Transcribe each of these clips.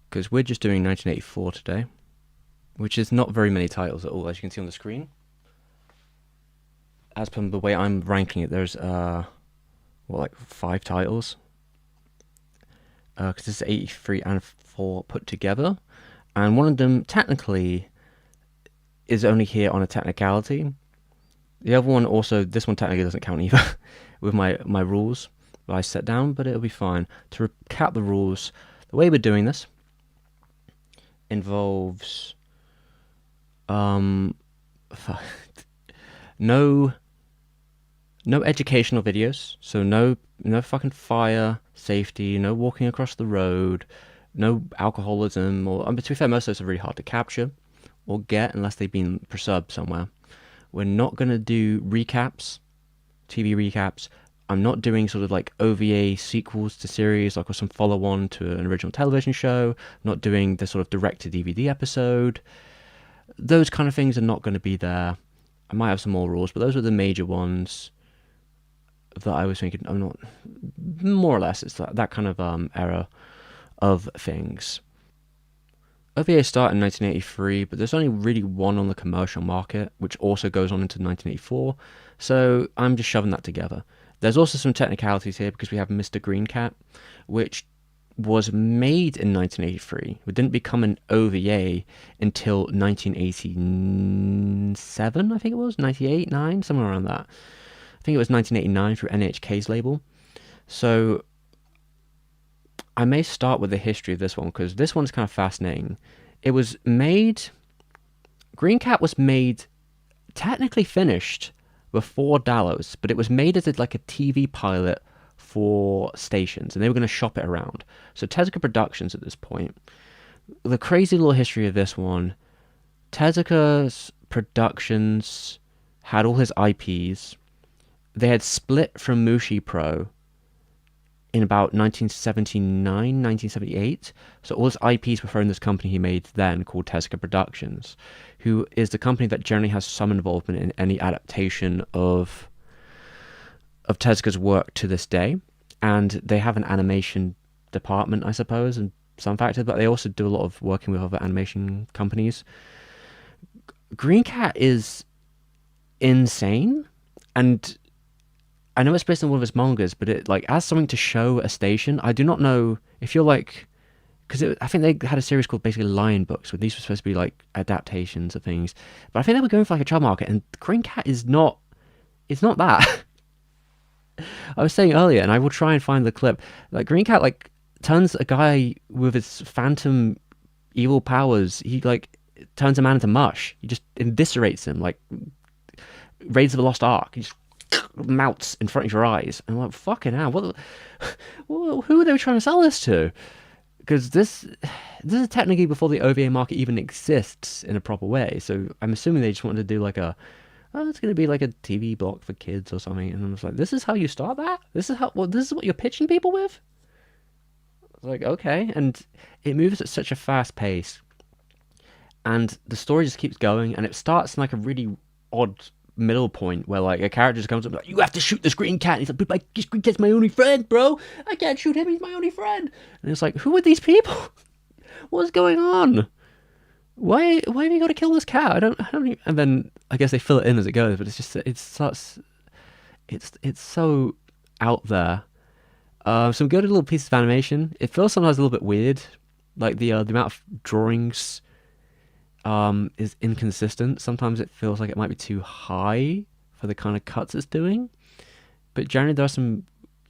because we're just doing 1984 today, which is not very many titles at all, as you can see on the screen. As per the way I'm ranking it, there's like 5 titles, because this is 83 and 4 put together, and one of them technically is only here on a technicality. The other one also, this one technically doesn't count either with my rules that I set down, but it'll be fine. To recap the rules, the way we're doing this involves no educational videos, so no fucking fire safety, no walking across the road, no alcoholism, or to be fair, most of those are really hard to capture or get unless they've been preserved somewhere. We're not going to do recaps, TV recaps. I'm not doing sort of like OVA sequels to series, like or some follow-on to an original television show. I'm not doing the sort of direct-to-DVD episode. Those kind of things are not going to be there. I might have some more rules, but those are the major ones that I was thinking. I'm not, more or less, it's that kind of era of things. OVA started in 1983, but there's only really one on the commercial market, which also goes on into 1984, so I'm just shoving that together. There's also some technicalities here because we have Mr. Green Cat, which was made in 1983. It didn't become an OVA until 1987, I think it was, 98, 9, somewhere around that. I think it was 1989 through NHK's label. So I may start with the history of this one, because this one's kind of fascinating. It was made... Green Cat was made, technically finished, before Dallos, but it was made as like a TV pilot for stations, and they were going to shop it around. So Tezuka Productions at this point. The crazy little history of this one, Tezuka's Productions had all his IPs. They had split from Mushi Pro in about 1979, 1978. So all his IPs were from this company he made then called Tezuka Productions, who is the company that generally has some involvement in any adaptation of Tezuka's work to this day. And they have an animation department, I suppose, in some factors, but they also do a lot of working with other animation companies. Green Cat is insane, and I know it's based on one of his mangas, but it like as something to show a station. I do not know if you're like, because I think they had a series called basically Lion Books, where these were supposed to be like adaptations of things, but I think they were going for like a child market, and Green Cat is not. It's not that. I was saying earlier, and I will try and find the clip. Like Green Cat, like turns a guy with his phantom evil powers. He like turns a man into mush. He just eviscerates him, like Raiders of the Lost Ark. He just melts in front of your eyes. And I'm like, fucking hell, who are they trying to sell this to? Because this is technically before the OVA market even exists in a proper way. So I'm assuming they just wanted to do like it's going to be like a TV block for kids or something. And I was like, this is how you start that? This is what you're pitching people with? I was like, okay. And it moves at such a fast pace. And the story just keeps going. And it starts in like a really odd middle point where like a character just comes up and like, you have to shoot this Green Cat. And he's like, but this Green Cat's my only friend, bro. I can't shoot him. He's my only friend. And it's like, who are these people? What's going on? Why have you got to kill this cat? I don't even... And then I guess they fill it in as it goes, but it's just it's so out there. Some good little pieces of animation. It feels sometimes a little bit weird, like the amount of drawings is inconsistent. Sometimes it feels like it might be too high for the kind of cuts it's doing, but generally there are some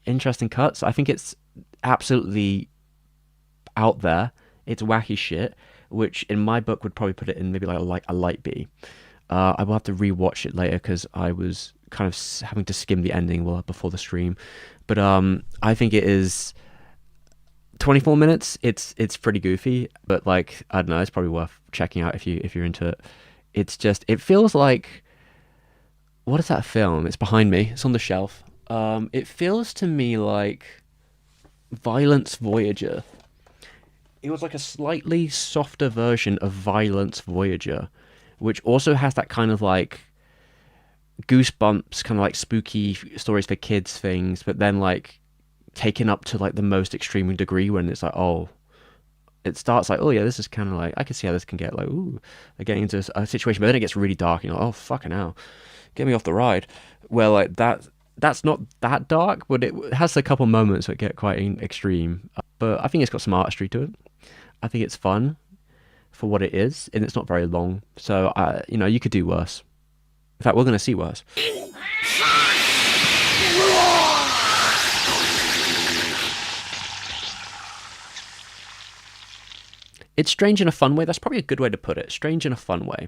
interesting cuts. I think it's absolutely out there. It's wacky shit, which in my book would probably put it in maybe like a light B. I will have to rewatch it later because I was kind of having to skim the ending before the stream. But I think it is 24 minutes. It's pretty goofy, but like I don't know, it's probably worth checking out if you're into it. It feels like, what is that film? It's behind me. It's on the shelf. It feels to me like Violence Voyager. It was like a slightly softer version of Violence Voyager, which also has that kind of like Goosebumps, kind of like spooky stories for kids things, but then like taken up to like the most extreme degree when it's like, oh, It starts like, oh yeah, this is kind of like, I can see how this can get like, ooh, they're getting into a situation, but then it gets really dark, and you're like, oh fucking hell, get me off the ride. Well, like that's not that dark, but it has a couple moments that get quite extreme. But I think it's got some artistry to it. I think it's fun for what it is, and it's not very long. So, you could do worse. In fact, we're going to see worse. It's strange in a fun way. That's probably a good way to put it. Strange in a fun way.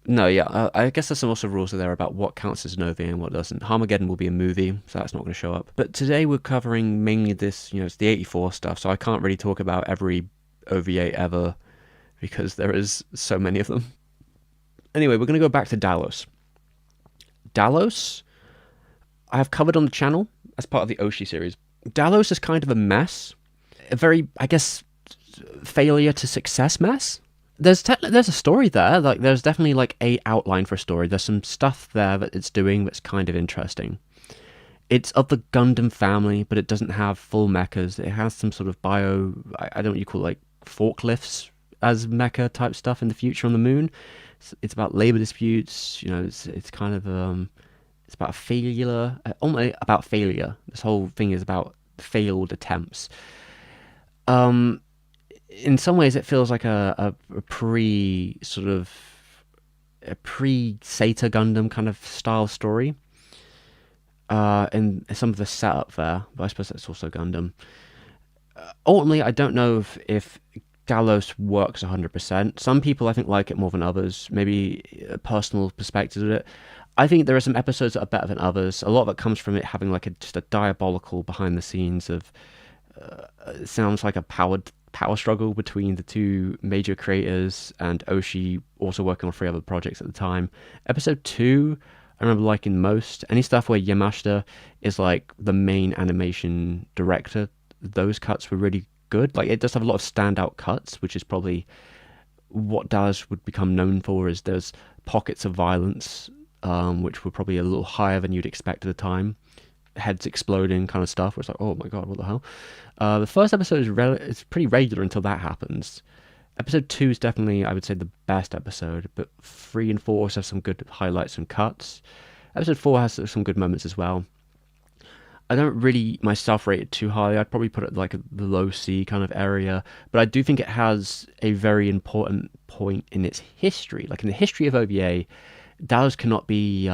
No, yeah, I guess there's some also rules there about what counts as an OVA and what doesn't. Harmageddon will be a movie, so that's not going to show up. But today we're covering mainly this, it's the 84 stuff, so I can't really talk about every OVA ever because there is so many of them. Anyway, we're going to go back to Dallos. Dallos, I have covered on the channel as part of the Oshi series. Dallos is kind of a mess. A very, I guess, failure to success mess. There's a story there. Like, there's definitely like a outline for a story. There's some stuff there that it's doing that's kind of interesting. It's of the Gundam family, but it doesn't have full mechas. It has some sort of I don't know what you call it, like forklifts as mecha type stuff in the future on the moon. It's about labor disputes. It's kind of it's about failure, almost about failure. This whole thing is about failed attempts. In some ways, it feels like a pre-Sata Gundam kind of style story. And some of the setup there, but I suppose that's also Gundam. Ultimately, I don't know if Dallos works 100%. Some people, I think, like it more than others. Maybe a personal perspective of it. I think there are some episodes that are better than others. A lot of it comes from it having like just a diabolical behind the scenes of. It sounds like a power struggle between the two major creators, and Oshi also working on 3 other projects at the time. Episode 2, I remember liking most. Any stuff where Yamashita is like the main animation director, those cuts were really good. Like, it does have a lot of standout cuts, which is probably what Dallas would become known for. Is there's pockets of violence, which were probably a little higher than you'd expect at the time. Heads exploding kind of stuff, where it's like, oh my god, what the hell. The first episode is pretty regular until that happens. Episode 2 is definitely, I would say, the best episode, but 3 and 4 also have some good highlights and cuts. Episode 4 has some good moments as well. I don't really myself rate it too high. I'd probably put it like the low C kind of area, but I do think it has a very important point in its history. Like, in the history of OVA, Dallas cannot be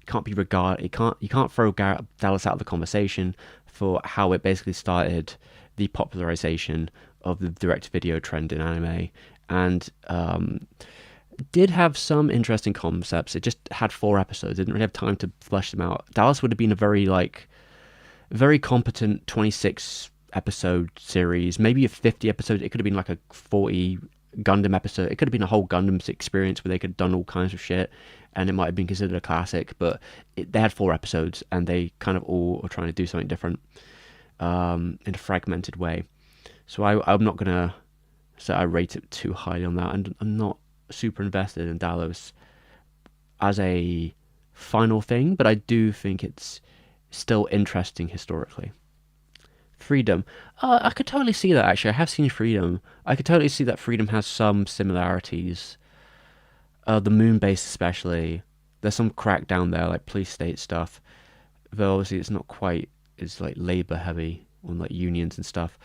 can't be regarded. You can't throw Dallas out of the conversation for how it basically started the popularization of the direct-to-video trend in anime, and did have some interesting concepts. It just had 4 episodes. It didn't really have time to flesh them out. Dallas would have been a very competent 26 episode series, maybe a 50 episode. It could have been like a 40 Gundam episode. It could have been a whole Gundam experience where they could have done all kinds of shit, and it might have been considered a classic. But they had 4 episodes, and they kind of all are trying to do something different in a fragmented way. So I'm not gonna say I rate it too highly on that, and I'm not super invested in Dallos as a final thing, but I do think it's still interesting historically. Freedom. I could totally see that, actually. I have seen Freedom. I could totally see that Freedom has some similarities. The moon base especially. There's some crackdown there, like police state stuff. Though obviously it's not quite, it's like labor heavy on like unions and stuff.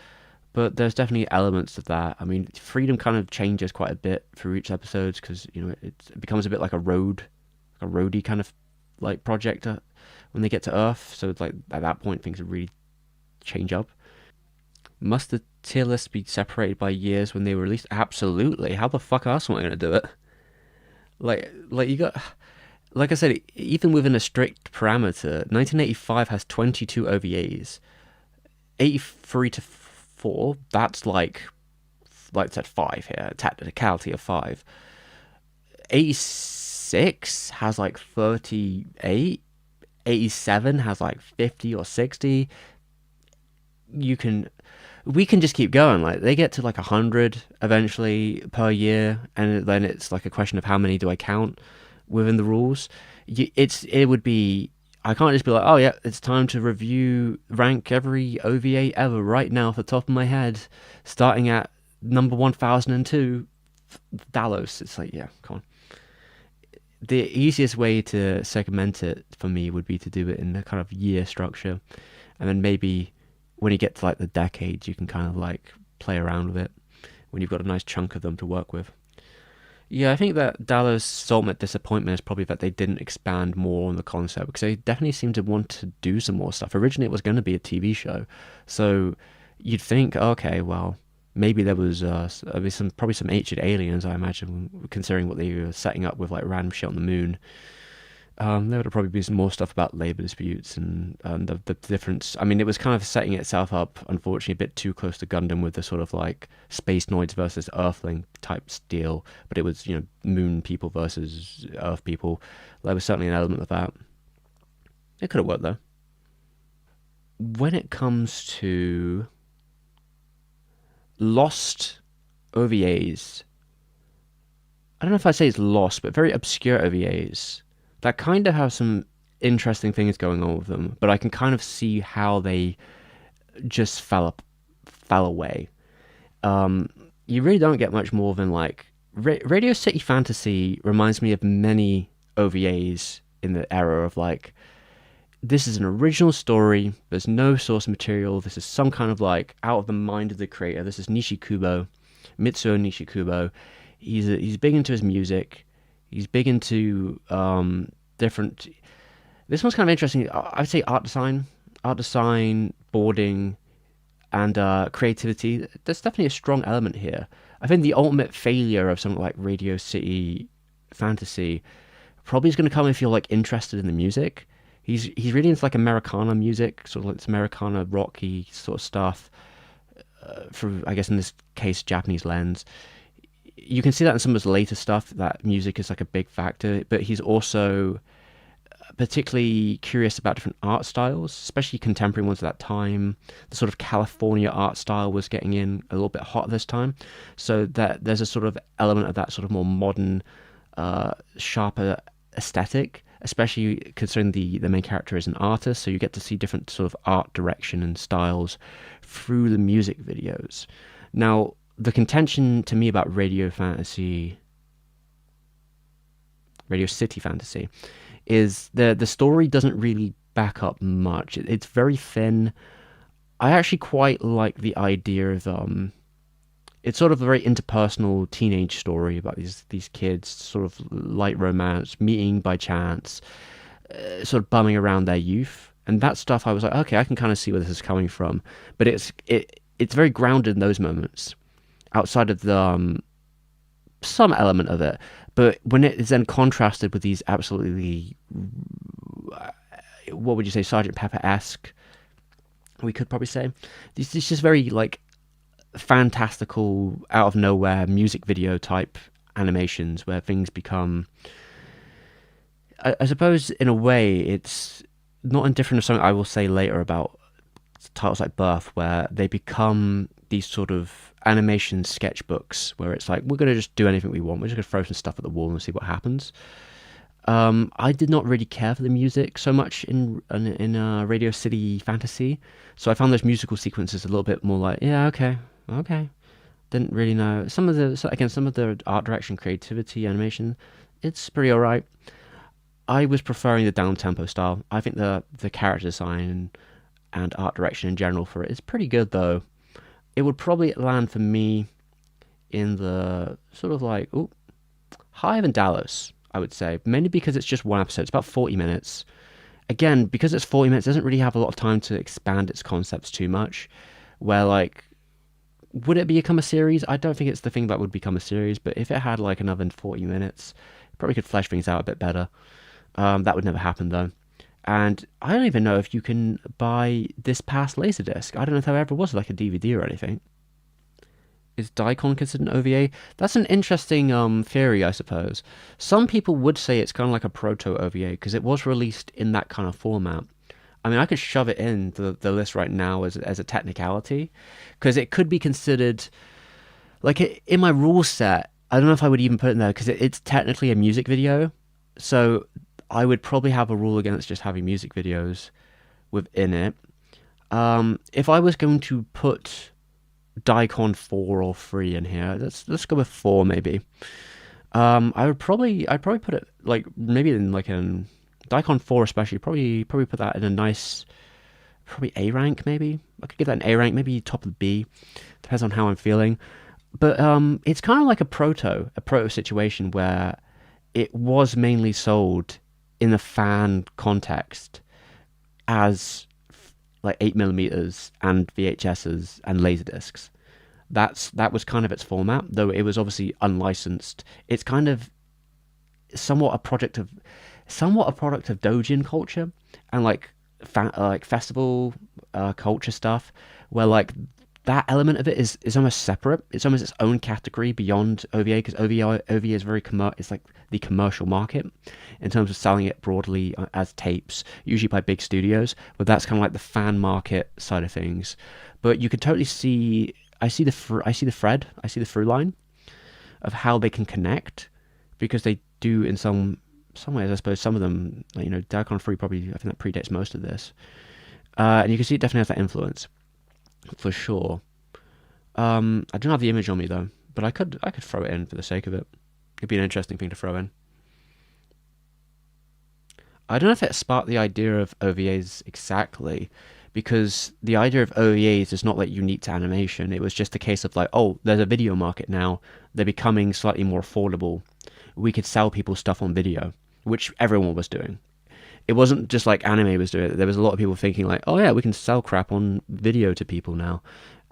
But there's definitely elements of that. I mean, Freedom kind of changes quite a bit through each episode because, it becomes a bit like a roadie kind of like project when they get to Earth. So it's like at that point things really change up. Must the tier list be separated by years when they were released? Absolutely. How the fuck else am I going to do it? Like you got, like I said, even within a strict parameter, 1985 has 22 OVAs. 83 to 4, that's like it's at 5 here, technicality of 5. 86 has like 38. 87 has like 50 or 60. We can just keep going. Like, they get to like 100 eventually per year, and then it's like a question of how many do I count within the rules. It would be, I can't just be like, oh yeah, it's time to rank every OVA ever right now off the top of my head, starting at number 1002, Dallos. It's like, yeah, come on. The easiest way to segment it for me would be to do it in a kind of year structure, and then maybe when you get to like the decades, you can kind of like play around with it when you've got a nice chunk of them to work with. Yeah, I think that Dallas' ultimate disappointment is probably that they didn't expand more on the concept, because they definitely seem to want to do some more stuff. Originally, it was going to be a TV show, so you'd think, okay, well, maybe there was probably some ancient aliens, I imagine, considering what they were setting up with like random shit on the moon. There would probably be some more stuff about labor disputes and the difference. I mean, it was kind of setting itself up, unfortunately, a bit too close to Gundam with the sort of like space noids versus Earthling type deal. But it was, moon people versus Earth people. There was certainly an element of that. It could have worked though. When it comes to lost OVAs, I don't know if I say it's lost, but very obscure OVAs that kind of have some interesting things going on with them, but I can kind of see how they just fell away. You really don't get much more than like Radio City Fantasy reminds me of many OVAs in the era of like, this is an original story, there's no source material, this is some kind of like out of the mind of the creator. This is Mitsuo Nishikubo. He's big into his music. He's big into different. This one's kind of interesting. I'd say art design, boarding, and creativity. There's definitely a strong element here. I think the ultimate failure of something like Radio City Fantasy probably is going to come if you're like interested in the music. He's really into like Americana music, sort of like this Americana rocky sort of stuff. Through, I guess in this case, Japanese lens. You can see that in some of his later stuff, that music is like a big factor, but he's also particularly curious about different art styles, especially contemporary ones at that time. The sort of California art style was getting in a little bit hot this time, so that there's a sort of element of that sort of more modern, sharper aesthetic, especially considering the main character is an artist, so you get to see different sort of art direction and styles through the music videos. Now, the contention to me about Radio City Fantasy, is the story doesn't really back up much. It's very thin. I actually quite like the idea of it's sort of a very interpersonal teenage story about these kids, sort of light romance, meeting by chance, sort of bumming around their youth, and that stuff. I was like, okay, I can kind of see where this is coming from, but it's very grounded in those moments. Outside of the some element of it, but when it is then contrasted with these absolutely, what would you say, Sergeant Pepper-esque, we could probably say, these just very like fantastical, out of nowhere music video type animations where things become, I suppose in a way it's not indifferent to something I will say later about titles like Birth, where they become these sort of animation sketchbooks where it's like, we're going to just do anything we want, we're just going to throw some stuff at the wall and see what happens. I did not really care for the music so much in Radio City Fantasy, so I found those musical sequences a little bit more like, yeah, okay, didn't really know. Some of the art direction, creativity, animation, it's pretty alright. I was preferring the down-tempo style. I think the character design and art direction in general for it is pretty good, though. It would probably land for me in the sort of like, higher than Dallas, I would say. Mainly because it's just one episode. It's about 40 minutes. Again, because it's 40 minutes, it doesn't really have a lot of time to expand its concepts too much. Where, like, would it become a series? I don't think it's the thing that would become a series, but if it had, like, another 40 minutes, it probably could flesh things out a bit better. That would never happen, though. And I don't even know if you can buy this past Laserdisc. I don't know if there ever was like a DVD or anything. Is Daikon considered an OVA? That's an interesting theory, I suppose. Some people would say it's kind of like a proto-OVA because it was released in that kind of format. I mean, I could shove it in the list right now as a technicality, because it could be considered, like, in my rule set, I don't know if I would even put it in there because it's technically a music video. So I would probably have a rule against just having music videos within it. If I was going to put Daikon 4 or 3 in here, let's go with 4 maybe. I'd probably put it like maybe in like an Daikon 4 especially, probably put that in a nice, probably A rank maybe. I could give that an A rank, maybe top of B. Depends on how I'm feeling. But it's kind of like a proto situation where it was mainly sold in a fan context as like 8mm and VHSs and laserdiscs. That was kind of its format, though it was obviously unlicensed. It's kind of somewhat a product of Dojin culture and like festival culture stuff, where like that element of it is almost separate. It's almost its own category beyond OVA, because OVA is very it's like the commercial market in terms of selling it broadly as tapes, usually by big studios. But that's kind of like the fan market side of things. But you could totally see. I see the through line of how they can connect, because they do in some ways. I suppose some of them, like, you know, Daikon 3 probably, I think that predates most of this, and you can see it definitely has that influence for sure. I don't have the image on me though, but I could throw it in for the sake of it. It'd be an interesting thing to throw in. I don't know if it sparked the idea of OVAs exactly, because the idea of OVAs is not like unique to animation. It was just a case of like, oh, there's a video market now. They're becoming slightly more affordable. We could sell people stuff on video, which everyone was doing. It wasn't just like anime was doing it. There was a lot of people thinking like, oh yeah, we can sell crap on video to people now.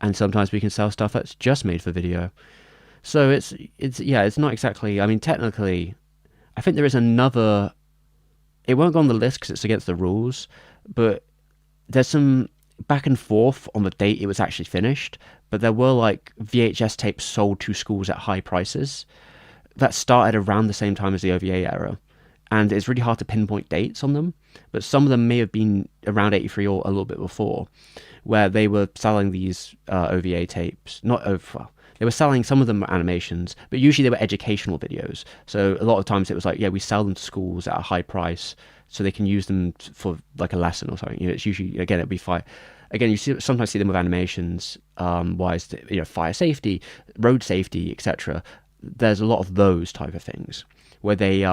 And sometimes we can sell stuff that's just made for video. So it's not exactly, I mean, technically, I think there is another, it won't go on the list because it's against the rules, but there's some back and forth on the date it was actually finished, but there were like VHS tapes sold to schools at high prices that started around the same time as the OVA era. And it's really hard to pinpoint dates on them, but some of them may have been around 83 or a little bit before, where they were selling these OVA tapes. They were selling, some of them were animations, but usually they were educational videos. So a lot of times it was like, yeah, we sell them to schools at a high price so they can use them for like a lesson or something. You know, it's usually, again, it'd be fire. Again, sometimes see them with animations, wise, you know, fire safety, road safety, etc. There's a lot of those type of things where they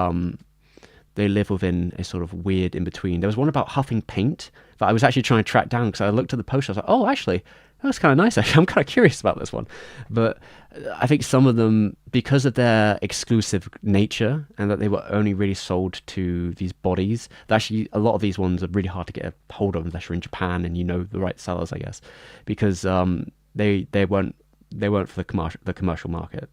live within a sort of weird in between. There was one about huffing paint that I was actually trying to track down because I looked at the poster. I was like, oh, actually, that's kind of nice. Actually, I'm kind of curious about this one. But I think some of them, because of their exclusive nature and that they were only really sold to these bodies, actually a lot of these ones are really hard to get a hold of unless you're in Japan and you know the right sellers, I guess, because they weren't for the commercial market.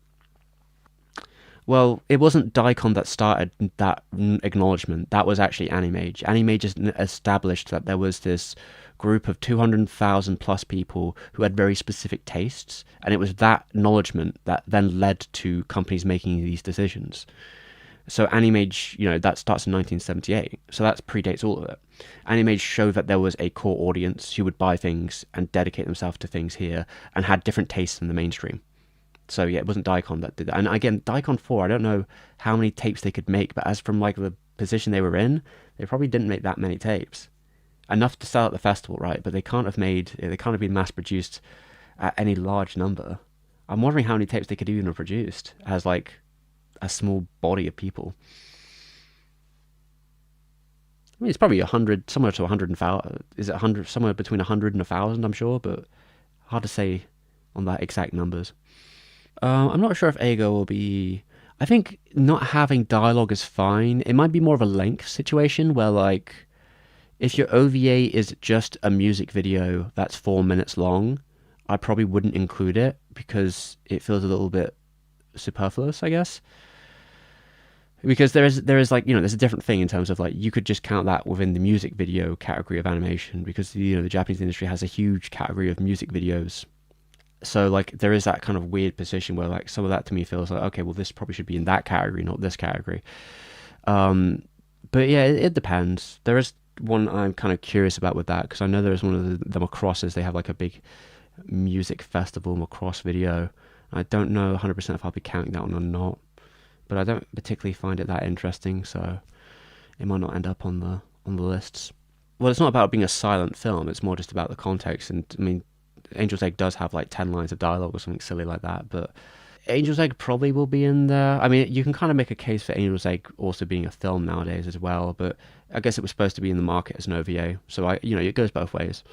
Well, it wasn't Daikon that started that acknowledgement. That was actually Animage. Animage just established that there was this group of 200,000 plus people who had very specific tastes, and it was that acknowledgement that then led to companies making these decisions. So Animage, you know, that starts in 1978, so that predates all of it. Animage showed that there was a core audience who would buy things and dedicate themselves to things here, and had different tastes than the mainstream. So yeah, it wasn't Daikon that did that. And again, Daikon 4, I don't know how many tapes they could make, but as from like the position they were in, they probably didn't make that many tapes. Enough to sell at the festival, right? But they can't have been mass produced at any large number. I'm wondering how many tapes they could even have produced as like a small body of people. I mean, it's probably 100, somewhere to 100 and is it 100, somewhere between 100 and 1,000, I'm sure, but hard to say on that exact numbers. I'm not sure if Ego will be... I think not having dialogue is fine. It might be more of a length situation where, like, if your OVA is just a music video that's 4 minutes long, I probably wouldn't include it because it feels a little bit superfluous, I guess. Because there is like, you know, there's a different thing in terms of like, you could just count that within the music video category of animation because, you know, the Japanese industry has a huge category of music videos. So like there is that kind of weird position where like some of that to me feels like, okay, well this probably should be in that category, not this category. But yeah, it depends. There is one I'm kind of curious about with that because I know there's one of the Macrosses. They have like a big music festival Macross video. I don't know 100% if I'll be counting that one or not, but I don't particularly find it that interesting. So it might not end up on the lists. Well, it's not about being a silent film. It's more just about the context. And I mean, Angel's Egg does have like 10 lines of dialogue or something silly like that, but Angel's Egg probably will be in there. I mean, you can kind of make a case for Angel's Egg also being a film nowadays as well, but I guess it was supposed to be in the market as an OVA, so it goes both ways.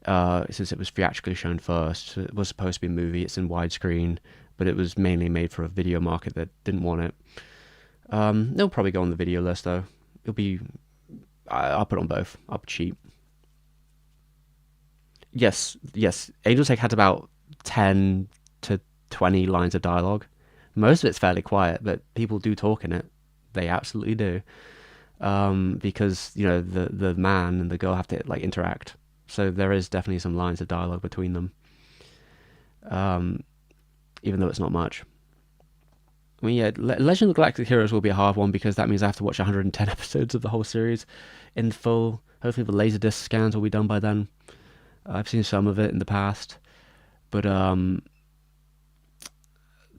Since it was theatrically shown first, it was supposed to be a movie. It's in widescreen, but it was mainly made for a video market that didn't want it. It'll probably go on the video list though. I'll put it on both. I'll be cheap. Yes. Angel's Egg had about 10 to 20 lines of dialogue. Most of it's fairly quiet, but people do talk in it. They absolutely do. Because the man and the girl have to like interact. So there is definitely some lines of dialogue between them. Even though it's not much. I mean, yeah, Legend of the Galactic Heroes will be a hard one because that means I have to watch 110 episodes of the whole series in full. Hopefully the Laserdisc scans will be done by then. I've seen some of it in the past, but that's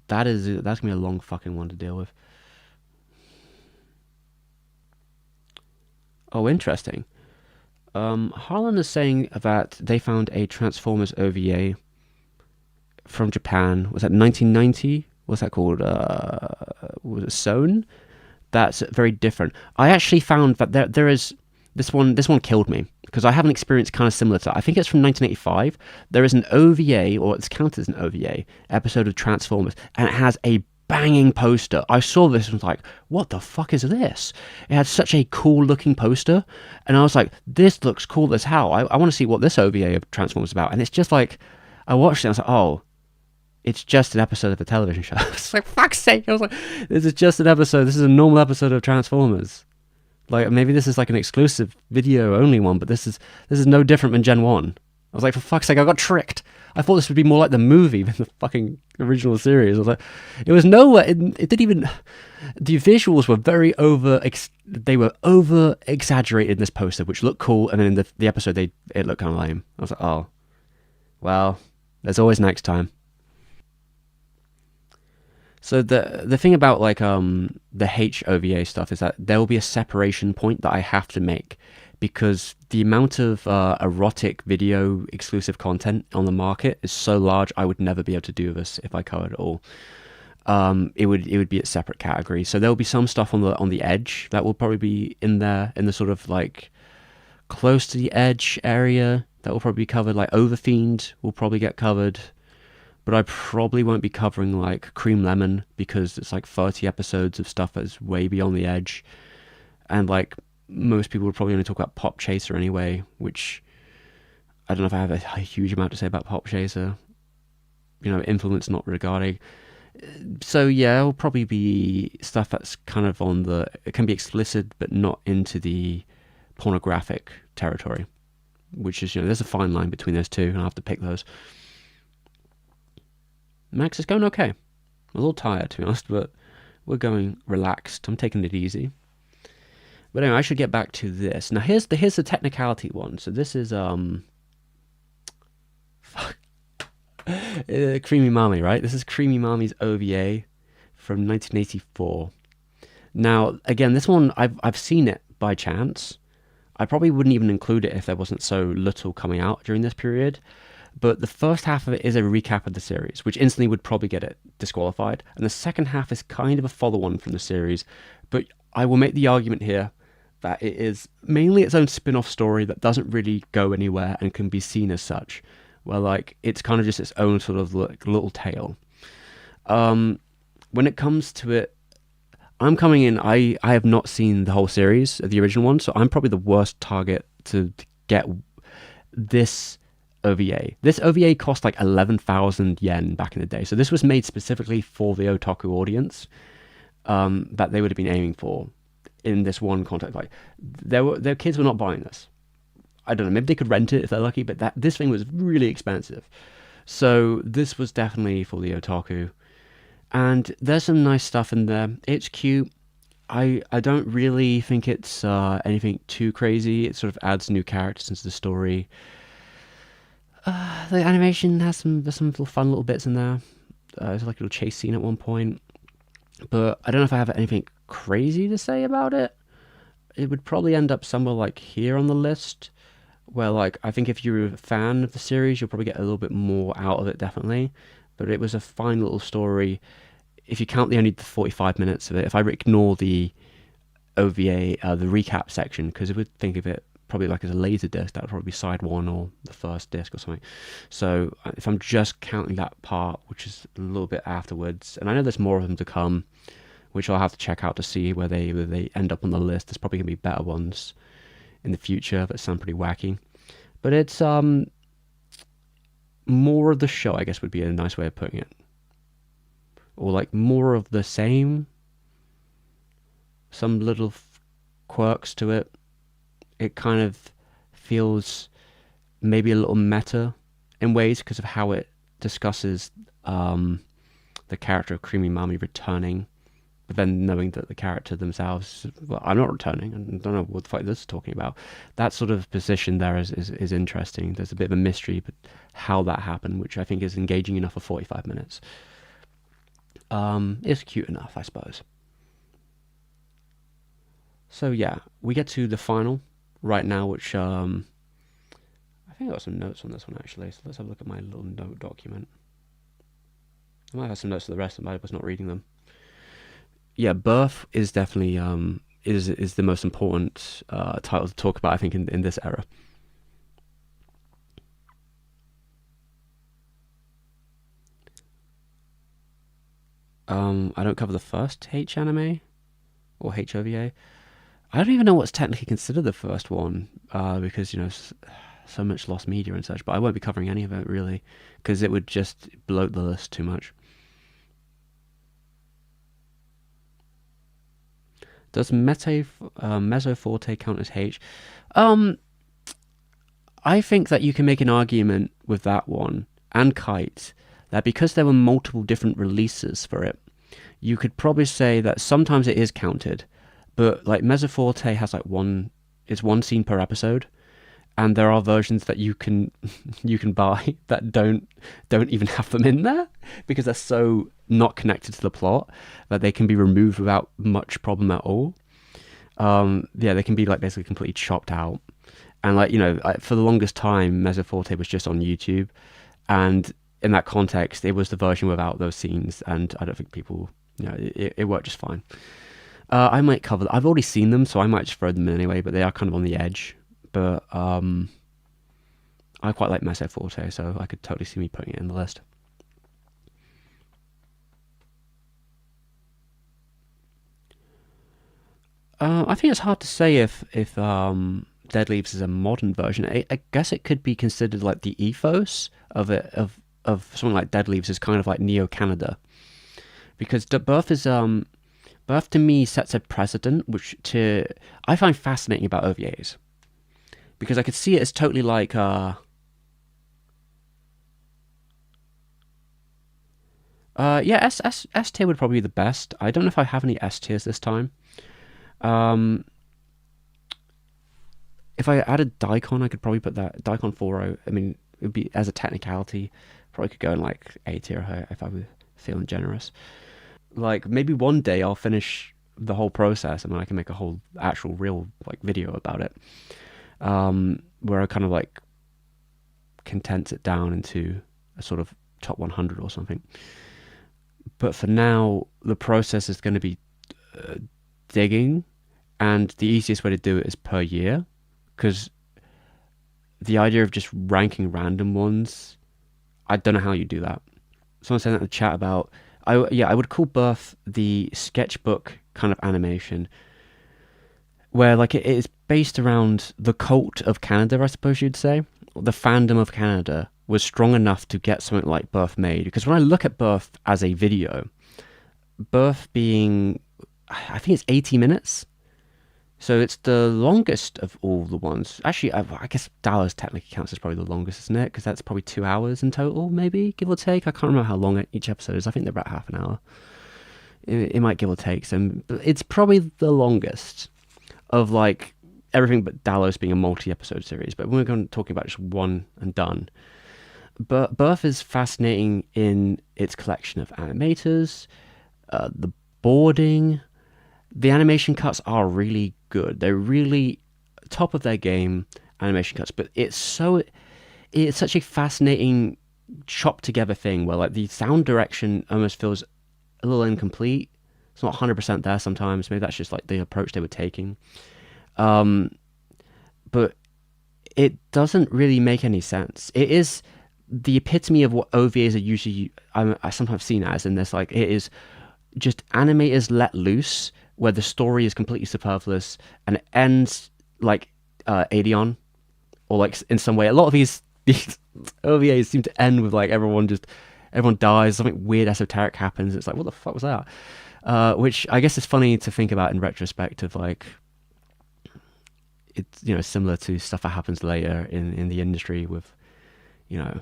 gonna be a long fucking one to deal with. Oh, interesting. Harlan is saying that they found a Transformers OVA from Japan. Was that 1990? What's that called? Was it Sewn? That's very different. I actually found that there is this one. This one killed me because I have an experience kind of similar to that. I think it's from 1985. There is an OVA, or it's counted as an OVA episode of Transformers, and it has a banging poster. I saw this and was like, what the fuck is this? It had such a cool looking poster, and I was like, this looks cool as hell. I want to see what this OVA of Transformers is about. And it's just like, I watched it and I was like, oh, it's just an episode of a television show. I was like, fuck's sake. I was like, this is just an episode. This is a normal episode of Transformers. Like, maybe this is like an exclusive video only one, but this is no different than Gen 1. I was like, for fuck's sake, I got tricked. I thought this would be more like the movie than the fucking original series. I was like, it was nowhere. It didn't even. The visuals were very they were over exaggerated in this poster, which looked cool, and then in the episode, it looked kind of lame. I was like, oh, well, there's always next time. So the thing about like the HOVA stuff is that there will be a separation point that I have to make, because the amount of erotic video exclusive content on the market is so large. I would never be able to do this if I covered it all. It would be a separate category. So there will be some stuff on the edge that will probably be in there, in the sort of like close to the edge area, that will probably be covered. Like Overfiend will probably get covered. But I probably won't be covering like Cream Lemon, because it's like 30 episodes of stuff that's way beyond the edge. And like most people would probably only talk about Pop Chaser anyway, which I don't know if I have a huge amount to say about Pop Chaser. Influence not regarding. So yeah, it'll probably be stuff that's kind of it can be explicit, but not into the pornographic territory. Which is, there's a fine line between those two, and I'll have to pick those. Max is going okay. I'm a little tired, to be honest, but we're going relaxed. I'm taking it easy. But anyway, I should get back to this. Now, here's the technicality one. So this is Creamy Mami, right? This is Creamy Mami's OVA from 1984. Now, again, this one I've seen it by chance. I probably wouldn't even include it if there wasn't so little coming out during this period. But the first half of it is a recap of the series, which instantly would probably get it disqualified. And the second half is kind of a follow-on from the series. But I will make the argument here that it is mainly its own spin-off story that doesn't really go anywhere and can be seen as such. Well, like, it's kind of just its own sort of little tale. When it comes to it, I'm coming in, I have not seen the whole series of the original one, so I'm probably the worst target to get this OVA. This OVA cost like 11,000 yen back in the day. So this was made specifically for the otaku audience that they would have been aiming for in this one context. Like their kids were not buying this. I don't know, maybe they could rent it if they're lucky, but this thing was really expensive. So this was definitely for the otaku. And there's some nice stuff in there. It's cute. I don't really think it's anything too crazy. It sort of adds new characters into the story. The there's some little fun little bits in there. There's like a little chase scene at one point. But I don't know if I have anything crazy to say about it. it would probably end up somewhere like here on the list, where like I think if you're a fan of the series, you'll probably get a little bit more out of it, definitely. But it was a fine little story. If you count the only the 45 minutes of it, if I ignore the OVA, the recap section, because if we think of it probably like as a laser disc, that would probably be side one or the first disc or something. So if I'm just counting that part, which is a little bit afterwards, and I know there's more of them to come, which I'll have to check out to see where they end up on the list. There's probably gonna be better ones in the future that sound pretty wacky, but it's more of the show, I guess, would be a nice way of putting it, or like more of the same. Some little quirks to it. It kind of feels maybe a little meta in ways because of how it discusses the character of Creamy Mami returning, but then knowing that the character themselves, well, I'm not returning, and I don't know what the fuck this is talking about. That sort of position there is interesting. There's a bit of a mystery, but how that happened, which I think is engaging enough for 45 minutes. It's cute enough, I suppose. So yeah, we get to the final right now, which I think I got some notes on this one actually. So let's have a look at my little note document. I might have some notes for the rest of them, but I was not reading them. Yeah, Birth is definitely is the most important title to talk about, I think, in this era. I don't cover the first H anime or HOVA. I don't even know what's technically considered the first one, because, you know, so much lost media and such, but I won't be covering any of it, really, because it would just bloat the list too much. Does Mezzo Forte count as H? I think that you can make an argument with that one, and Kite, that because there were multiple different releases for it, you could probably say that sometimes it is counted, but like Mezzo Forte has like it's one scene per episode, and there are versions that you can buy that don't even have them in there because they're so not connected to the plot that they can be removed without much problem at all. Yeah, they can be like basically completely chopped out, and like, you know, for the longest time Mezzo Forte was just on YouTube, and in that context it was the version without those scenes, and I don't think people, you know, it worked just fine. I might cover I've already seen them, so I might just throw them in anyway, but they are kind of on the edge. But I quite like Mezzo Forte, so I could totally see me putting it in the list. I think it's hard to say if Dead Leaves is a modern version. I guess it could be considered like the ethos of it, of something like Dead Leaves is kind of like Neo Canada, because Birth to me sets a precedent which I find fascinating about OVAs, because I could see it as totally like yeah, S tier would probably be the best. I don't know if I have any S tiers this time. Um, if I added Daikon, I could probably put that Daikon 4.0. I mean, it would be, as a technicality, probably could go in like A tier if I was feeling generous. Like maybe one day I'll finish the whole process and then I can make a whole actual real like video about it, where I kind of like condense it down into a sort of top 100 or something. But for now, the process is going to be digging, and the easiest way to do it is per year, because the idea of just ranking random ones, I don't know how you do that. Someone said that in the chat about, I would call Birth the sketchbook kind of animation, where like it is based around the cult of Canada, I suppose you'd say. The fandom of Canada was strong enough to get something like Birth made. Because when I look at Birth as a video, Birth being, I think it's 80 minutes. So it's the longest of all the ones. Actually, I guess Dallos technically counts as probably the longest, isn't it? Because that's probably 2 hours in total, maybe, give or take. I can't remember how long each episode is. I think they're about half an hour. It might give or take. So it's probably the longest of like everything but Dallos being a multi-episode series. But we're going to talking about just one and done. But Birth is fascinating in its collection of animators, the boarding. The animation cuts are really good. They're really top of their game animation cuts, but it's such a fascinating chopped together thing where like the sound direction almost feels a little incomplete. It's not 100% there sometimes. Maybe that's just like the approach they were taking. Um, but it doesn't really make any sense. It is the epitome of what OVAs are usually I sometimes seen as, in this like it is just animators let loose where the story is completely superfluous and it ends like Adeon, or like in some way. A lot of these OVAs seem to end with like everyone dies, something weird esoteric happens. It's like, what the fuck was that? Which I guess is funny to think about in retrospect of like it's, you know, similar to stuff that happens later in the industry with, you know,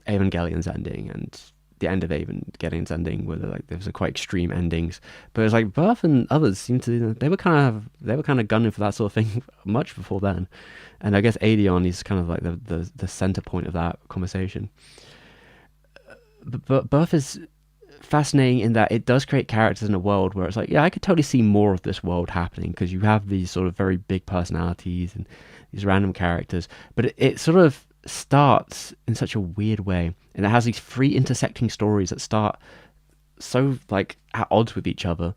Evangelion's ending and the end of Evangelion's ending, where like there was a quite extreme endings. But it's like Birth and others seem to they were kind of gunning for that sort of thing much before then. And I guess Adeon is kind of like the center point of that conversation. But Birth is fascinating in that it does create characters in a world where it's like, yeah, I could totally see more of this world happening, because you have these sort of very big personalities and these random characters, but it sort of starts in such a weird way, and it has these three intersecting stories that start so like at odds with each other.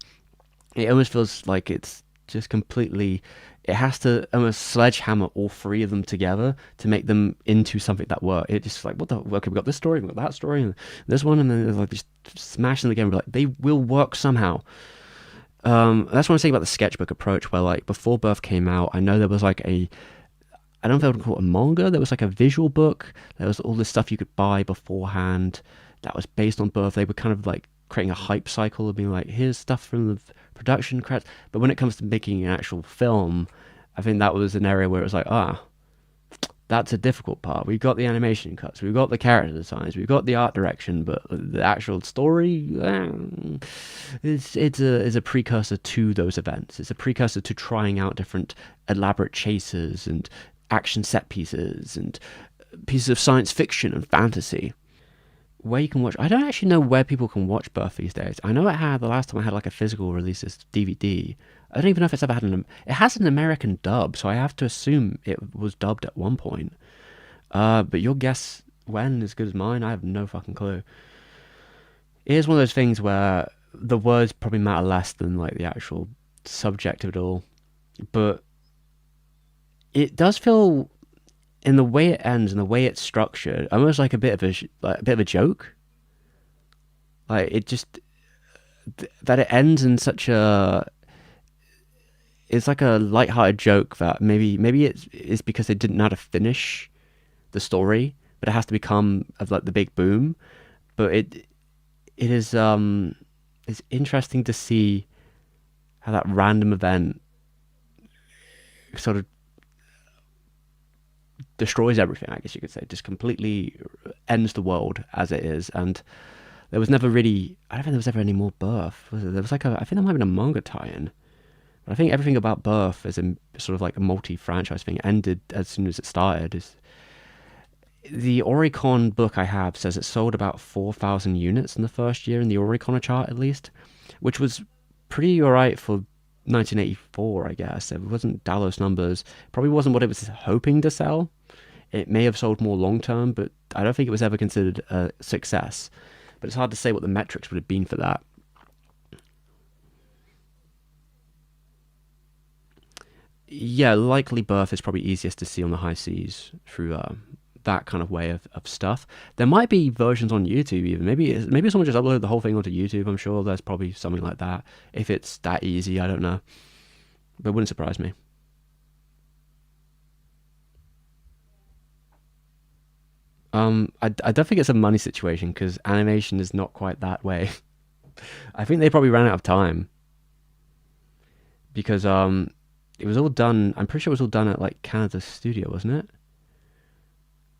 It almost feels like it's just completely, it has to almost sledgehammer all three of them together to make them into something that work. It just like, what the, okay, we got this story, we got that story, and this one, and then there's like just smashing them together. Like they will work somehow. That's what I'm saying about the sketchbook approach, where like before Birth came out, I know there was like I don't know if I would call it a manga. There was like a visual book. There was all this stuff you could buy beforehand that was based on Birth. They were kind of like creating a hype cycle of being like, here's stuff from the production credits. But when it comes to making an actual film, I think that was an area where it was like, that's a difficult part. We've got the animation cuts, we've got the character designs, we've got the art direction, but the actual story, it's a precursor to those events. It's a precursor to trying out different elaborate chases and action set pieces and pieces of science fiction and fantasy. Where you can watch, I don't actually know where people can watch Birth these days. I know it had, the last time I had like a physical release, this DVD. I don't even know if it's ever had it has an American dub, so I have to assume it was dubbed at one point. But your guess when is as good as mine. I have no fucking clue. It is one of those things where the words probably matter less than like the actual subject of it all. But it does feel, in the way it ends and the way it's structured, almost like a bit of a joke. Like it just, that it ends in such a, it's like a light-hearted joke that maybe it's because they didn't know how to finish the story, but it has to become of like the big boom. But it is it's interesting to see how that random event sort of destroys everything, I guess you could say, just completely ends the world as it is. And there was never really, I don't think there was ever any more Birth, was there? There was like I think there might have been a manga tie-in. But I think everything about Birth as a sort of like a multi-franchise thing ended as soon as it started. The Oricon book I have says it sold about 4,000 units in the first year in the Oricon chart, at least, which was pretty alright for 1984, I guess. It wasn't Dallos numbers. Probably wasn't what it was hoping to sell. It may have sold more long term, but I don't think it was ever considered a success. But it's hard to say what the metrics would have been for that. Yeah, likely Birth is probably easiest to see on the high seas through that kind of way of stuff. There might be versions on YouTube even. Maybe someone just uploaded the whole thing onto YouTube. I'm sure there's probably something like that. If it's that easy, I don't know. But it wouldn't surprise me. I don't think it's a money situation, because animation is not quite that way. I think they probably ran out of time, because it was all done. I'm pretty sure it was all done at like Canada Studio, wasn't it?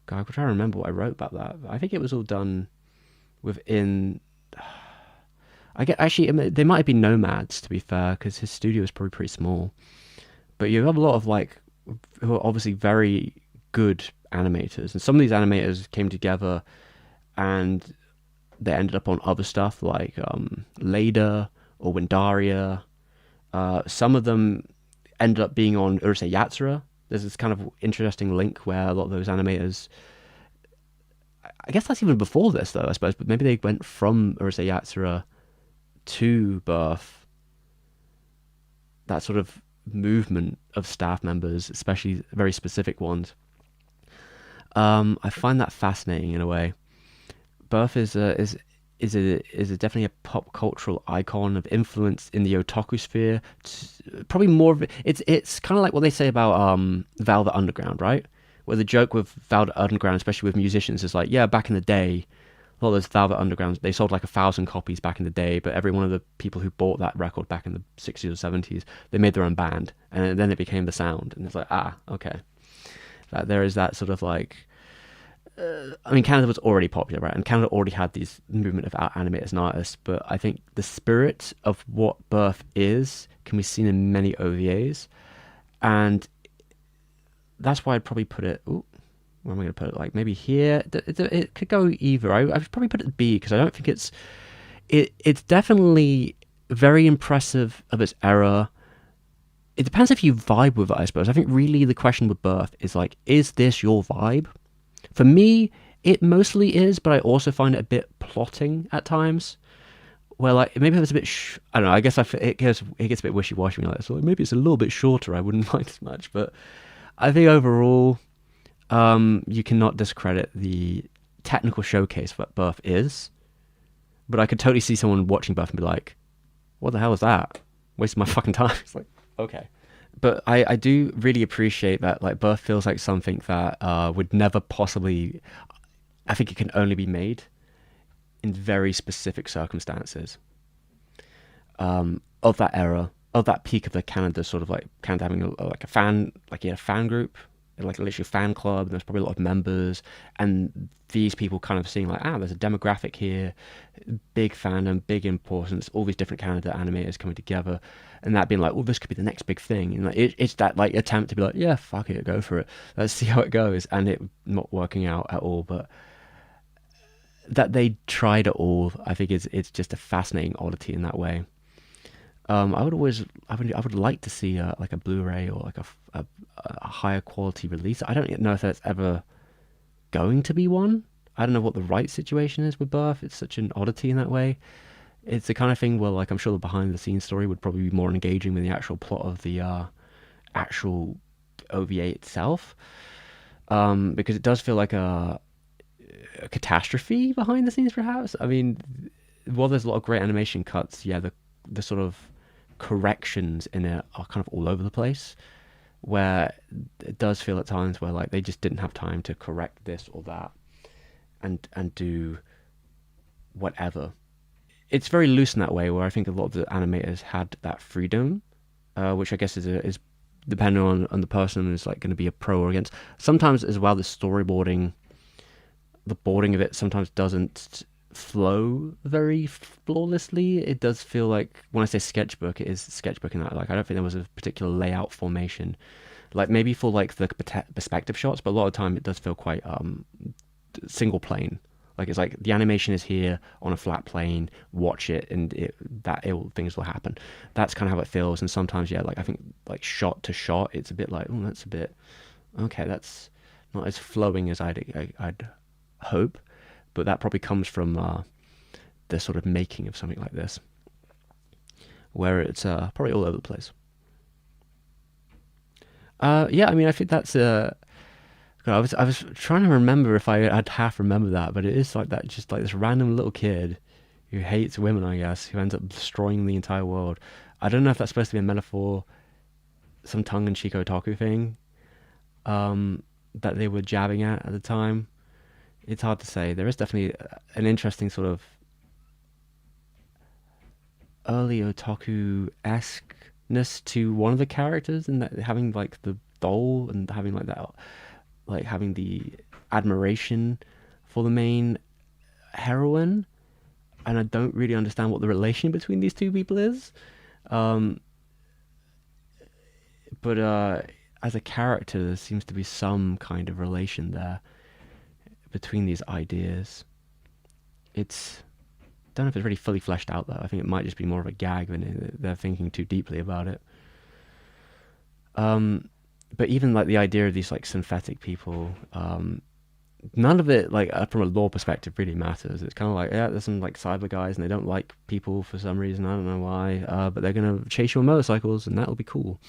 God, I'm trying to remember what I wrote about that. I think it was all done within. I get actually they might have been nomads, to be fair, because his studio is probably pretty small. But you have a lot of like who are obviously very good animators, and some of these animators came together and they ended up on other stuff like Leda or Windaria. Some of them ended up being on Urusei Yatsura. There's this kind of interesting link where a lot of those animators, I guess that's even before this though, I suppose, but maybe they went from Urusei Yatsura to Birth. That sort of movement of staff members, especially very specific ones. I find that fascinating in a way. Birth is definitely a pop cultural icon of influence in the otaku sphere. It's probably more of it's kind of like what they say about Velvet Underground, right? Where the joke with Velvet Underground, especially with musicians, is like, yeah, back in the day, a lot of those Velvet Undergrounds, they sold like 1,000 copies back in the day, but every one of the people who bought that record back in the 60s or 70s, they made their own band, and then it became the sound, and it's like, okay. There is that sort of like, I mean, Canada was already popular, right? And Canada already had these movement of animators and artists, but I think the spirit of what Birth is can be seen in many OVAs, and that's why I'd probably put it. Ooh, where am I going to put it? Like maybe here. It could go either. I'd probably put it B because I don't think it's definitely very impressive of its era. It depends if you vibe with it, I suppose. I think really the question with Birth is like, is this your vibe? For me, it mostly is, but I also find it a bit plotting at times. Where like maybe it's a bit, I don't know. I guess it gets a bit wishy washy like that. So maybe it's a little bit shorter. I wouldn't mind as much, but I think overall, you cannot discredit the technical showcase that Birth is. But I could totally see someone watching Birth and be like, "What the hell is that? Wasting my fucking time." It's like, okay. But I do really appreciate that like Birth feels like something that would never possibly. I think it can only be made in very specific circumstances of that era, of that peak of the Canada, sort of like Canada having like a fan, like you had a fan group, like literally a fan club, and there's probably a lot of members, and these people kind of seeing like, there's a demographic here, big fandom, big importance, all these different Canada animators coming together, and that being like, oh, this could be the next big thing, and like it's that like attempt to be like, yeah, fuck it, go for it, let's see how it goes, and it not working out at all, but that they tried it all, I think it's just a fascinating oddity in that way. I would like to see like a Blu-ray or like a higher quality release. I don't know if that's ever going to be one. I don't know what the right situation is with Birth. It's such an oddity in that way. It's the kind of thing where like I'm sure the behind the scenes story would probably be more engaging than the actual plot of the actual OVA itself. Because it does feel like a catastrophe behind the scenes, perhaps. I mean, while there's a lot of great animation cuts, yeah, the sort of corrections in it are kind of all over the place, where it does feel at times where like they just didn't have time to correct this or that and do whatever. It's very loose in that way, where I think a lot of the animators had that freedom, which I guess is depending on the person is like going to be a pro or against. Sometimes as well, the storyboarding, the boarding of it sometimes doesn't flow very flawlessly. It does feel like, when I say sketchbook, it is sketchbooking that. Like I don't think there was a particular layout formation, like maybe for like the perspective shots, but a lot of the time it does feel quite single plane. Like it's like the animation is here on a flat plane, watch it, and things will happen. That's kind of how it feels. And sometimes, yeah, like I think like shot to shot, it's a bit like, oh, that's a bit okay. That's not as flowing as I'd hope, but that probably comes from the sort of making of something like this, where it's probably all over the place. Yeah, I mean, I think that's I was trying to remember if I'd half remember that, but it is like that, just like this random little kid who hates women, I guess, who ends up destroying the entire world. I don't know if that's supposed to be a metaphor, some tongue-in-cheek otaku thing that they were jabbing at the time. It's hard to say. There is definitely an interesting sort of early otaku-esqueness to one of the characters, and that having like the doll and having like that, like having the admiration for the main heroine, and I don't really understand what the relation between these two people is. But as a character, there seems to be some kind of relation there between these ideas. It's, I don't know if it's really fully fleshed out though. I think it might just be more of a gag than they're thinking too deeply about it. Um, but even like the idea of these like synthetic people, none of it like from a law perspective really matters. It's kind of like, yeah, there's some like cyber guys and they don't like people for some reason. I don't know why, but they're gonna chase you on motorcycles and that'll be cool.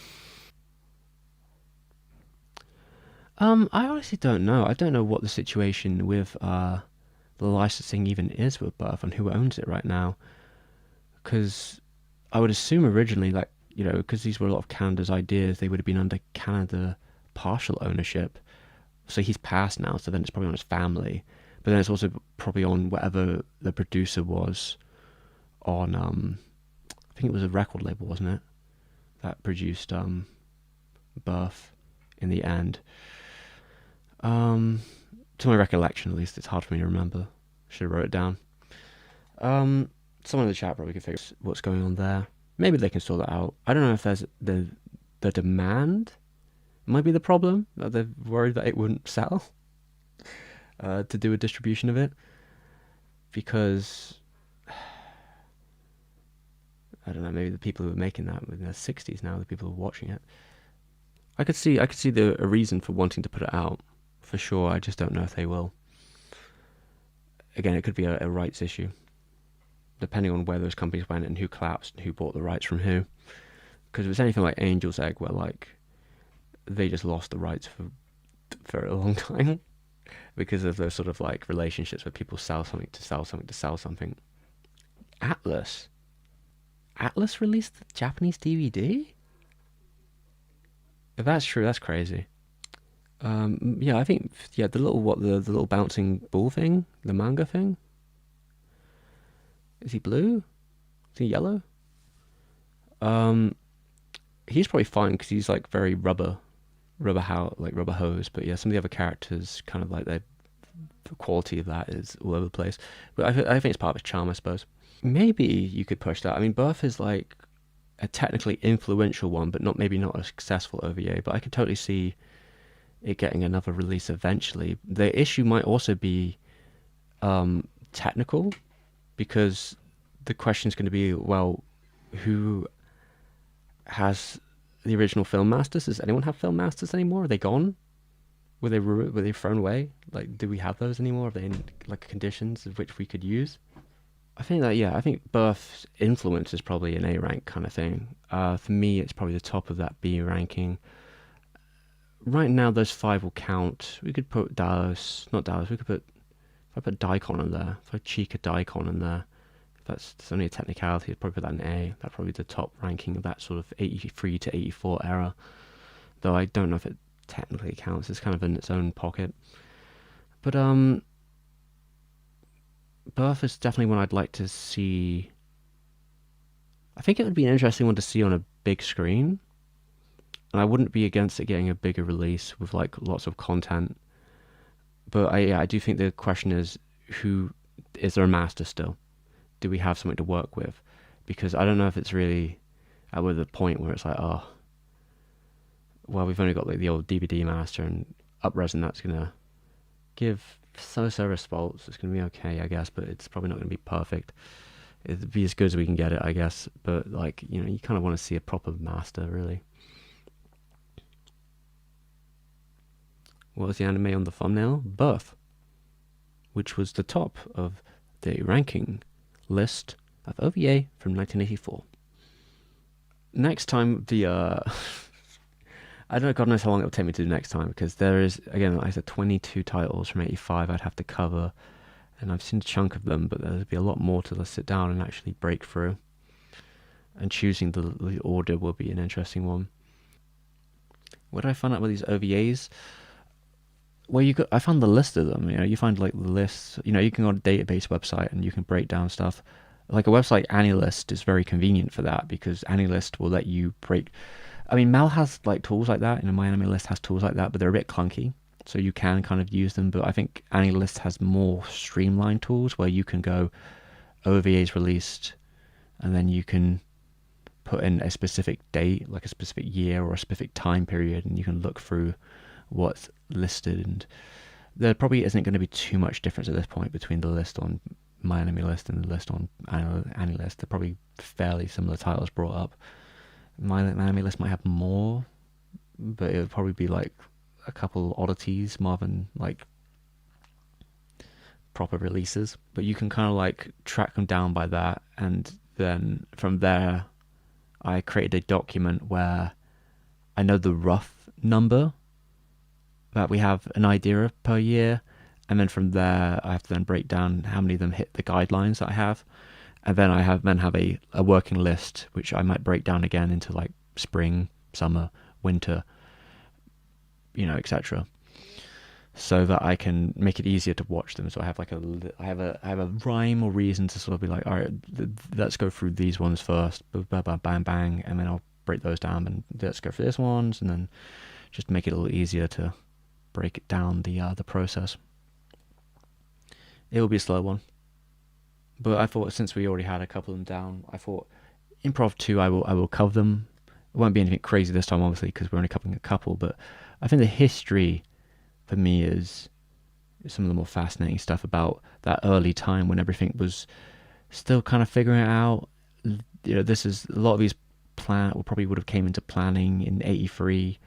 I honestly don't know. I don't know what the situation with the licensing even is with Birth and who owns it right now. Because I would assume originally, like, because these were a lot of Canada's ideas, they would have been under Canada partial ownership. So he's passed now, so then it's probably on his family. But then it's also probably on whatever the producer was on, I think it was a record label, wasn't it? That produced Birth in the end. Um, to my recollection, at least, it's hard for me to remember. Should have wrote it down. Someone in the chat probably can figure out what's going on there. Maybe they can sort that out. I don't know if there's the demand might be the problem, that they're worried that it wouldn't sell to do a distribution of it, because I don't know, maybe the people who are making that in their 60s now, the people who are watching it. I could see a reason for wanting to put it out for sure. I just don't know if they will. Again, it could be a rights issue, depending on where those companies went and who collapsed and who bought the rights from who. Because if it's anything like Angel's Egg, where like they just lost the rights for a long time because of those sort of like relationships where people sell something to sell something to sell something. Atlas, Atlas released the Japanese DVD. If that's true, that's crazy. Yeah, I think the little the little bouncing ball thing, the manga thing. Is he blue? Is he yellow? Um, he's probably fine because he's like very rubber hose. But yeah, some of the other characters kind of like the quality of that is all over the place. But I think it's part of his charm, I suppose. Maybe you could push that. I mean, Birth is like a technically influential one, but not a successful OVA. But I could totally see it getting another release eventually. The issue might also be technical, because the question is going to be, well, who has the original film masters? Does anyone have film masters anymore? Are they gone? Were they thrown away? Like, do we have those anymore? Are they in like conditions of which we could use? I think Birth's influence is probably an A rank kind of thing. For me, it's probably the top of that B ranking. Right now, those five will count. We could put Dallos, not Dallos. We could put if I put Daikon in there. If I Chica Daikon in there, if that's only a technicality, I'd probably put that in A. That's probably the top ranking of that sort of 83 to 84 era. Though I don't know if it technically counts. It's kind of in its own pocket. But Birth is definitely one I'd like to see. I think it would be an interesting one to see on a big screen, and I wouldn't be against it getting a bigger release with like lots of content. But I do think the question is, who is there a master still? Do we have something to work with? Because I don't know if it's really at the point where it's like, oh, well, we've only got like the old DVD master, and up-resing that's gonna give so results. It's gonna be okay, I guess, but it's probably not gonna be perfect. It'd be as good as we can get it, I guess. But like, you kind of want to see a proper master, really. What was the anime on the thumbnail? Birth, which was the top of the ranking list of OVA from 1984. Next time, I don't know, God knows how long it'll take me to do next time, because there is, again, like I said, 22 titles from 85 I'd have to cover, and I've seen a chunk of them, but there'll be a lot more to sit down and actually break through. And choosing the order will be an interesting one. What did I find out with these OVAs? Well, I found the list of them. You find like the lists. You can go on a database website and you can break down stuff. Like a website, AniList is very convenient for that, because AniList will let you break. I mean, Mal has like tools like that. My Anime List has tools like that, but they're a bit clunky. So you can kind of use them. But I think AniList has more streamlined tools where you can go OVAs released, and then you can put in a specific date, like a specific year or a specific time period, and you can look through what's listed. And there probably isn't going to be too much difference at this point between the list on My Anime List and the list on AniList. They're probably fairly similar titles brought up. My Anime List might have more but it would probably be like a couple oddities more than like proper releases. But you can kind of like track them down by that, and then from there, I created a document where I know the rough number that we have an idea of per year, and then from there I have to then break down how many of them hit the guidelines that I have, and then I have a working list which I might break down again into like spring, summer, winter, etc. So that I can make it easier to watch them. So I have like I have a rhyme or reason to sort of be like, all right, let's go through these ones first, bang, bang, bang, and then I'll break those down, and let's go for this ones, and then just make it a little easier to break it down the process. It will be a slow one, but I thought since we already had a couple of them down, I thought improv 2 I will cover them. It won't be anything crazy this time, obviously, because we're only covering a couple. But I think the history for me is some of the more fascinating stuff about that early time when everything was still kind of figuring it out. This is a lot of these probably would have came into planning in '83.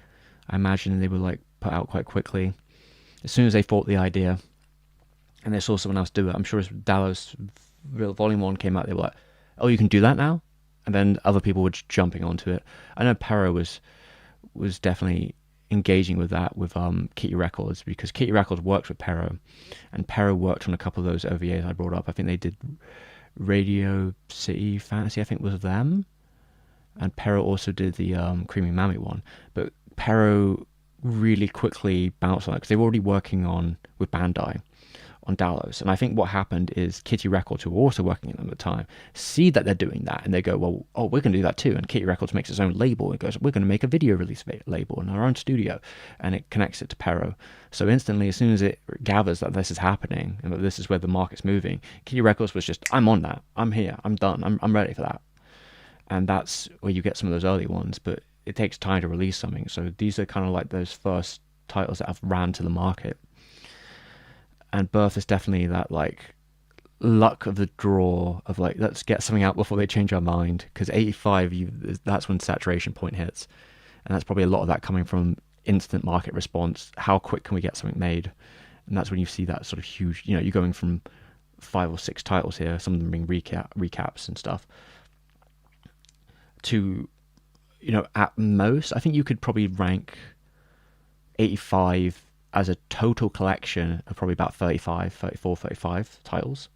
I imagine they were like put out quite quickly as soon as they thought the idea, and they saw someone else do it. I'm sure as Dallos Volume 1 came out, they were like, "Oh, you can do that now," and then other people were just jumping onto it. I know Pero was definitely engaging with that with Kitty Records, because Kitty Records works with Pero, and Pero worked on a couple of those OVAs I brought up. I think they did Radio City Fantasy, I think was them, and Pero also did the Creamy Mammy one. But Pero really quickly bounced on it because they were already working on with Bandai on Dallos. And I think what happened is Kitty Records, who were also working on them at the time, see that they're doing that, and they go, well, oh, we're going to do that too. And Kitty Records makes its own label and goes, we're going to make a video release label in our own studio, and it connects it to Pero. So instantly, as soon as it gathers that this is happening and that this is where the market's moving, Kitty Records was just, I'm on that, I'm here, I'm done, I'm ready for that. And that's where you get some of those early ones, but it takes time to release something. So these are kind of like those first titles that have ran to the market. And Birth is definitely that like luck of the draw of like, let's get something out before they change our mind. Because 85, that's when saturation point hits. And that's probably a lot of that coming from instant market response. How quick can we get something made? And that's when you see that sort of huge, you're going from 5 or 6 titles here, some of them being recaps and stuff, to, at most, I think you could probably rank 85 as a total collection of probably about 35 titles,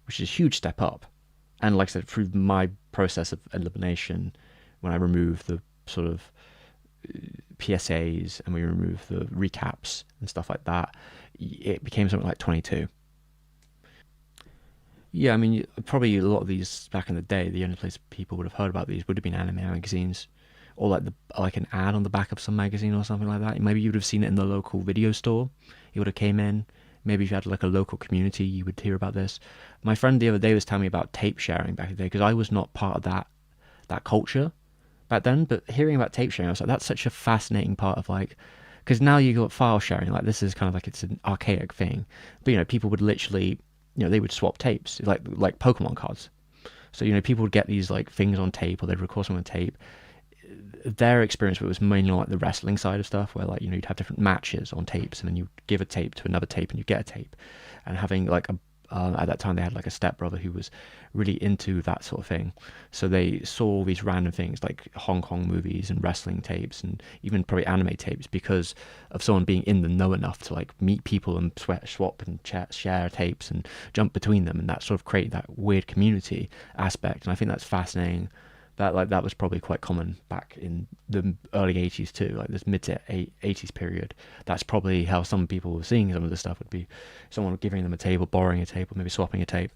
which is a huge step up. And like I said, through my process of elimination, when I removed the sort of PSAs and we removed the recaps and stuff like that, it became something like 22. Yeah, I mean, probably a lot of these back in the day, the only place people would have heard about these would have been anime magazines, or like an ad on the back of some magazine or something like that. Maybe you would have seen it in the local video store. You would have came in. Maybe if you had like a local community, you would hear about this. My friend the other day was telling me about tape sharing back in the day, because I was not part of that culture back then. But hearing about tape sharing, I was like, that's such a fascinating part of like, because now you got file sharing. Like this is kind of like it's an archaic thing. But people would literally, they would swap tapes like Pokemon cards. So people would get these like things on tape, or they'd record something on tape. Their experience with it was mainly like the wrestling side of stuff, where like you'd have different matches on tapes, and then you give a tape to another tape, and you get a tape. And having like at that time they had like a stepbrother who was really into that sort of thing, so they saw all these random things like Hong Kong movies and wrestling tapes, and even probably anime tapes, because of someone being in the know enough to like meet people and swap and share tapes and jump between them, and that sort of create that weird community aspect. And I think that's fascinating. That was probably quite common back in the early 80s too, like this mid to 80s period. That's probably how some people were seeing some of this stuff, would be someone giving them a tape or borrowing a tape or maybe swapping a tape.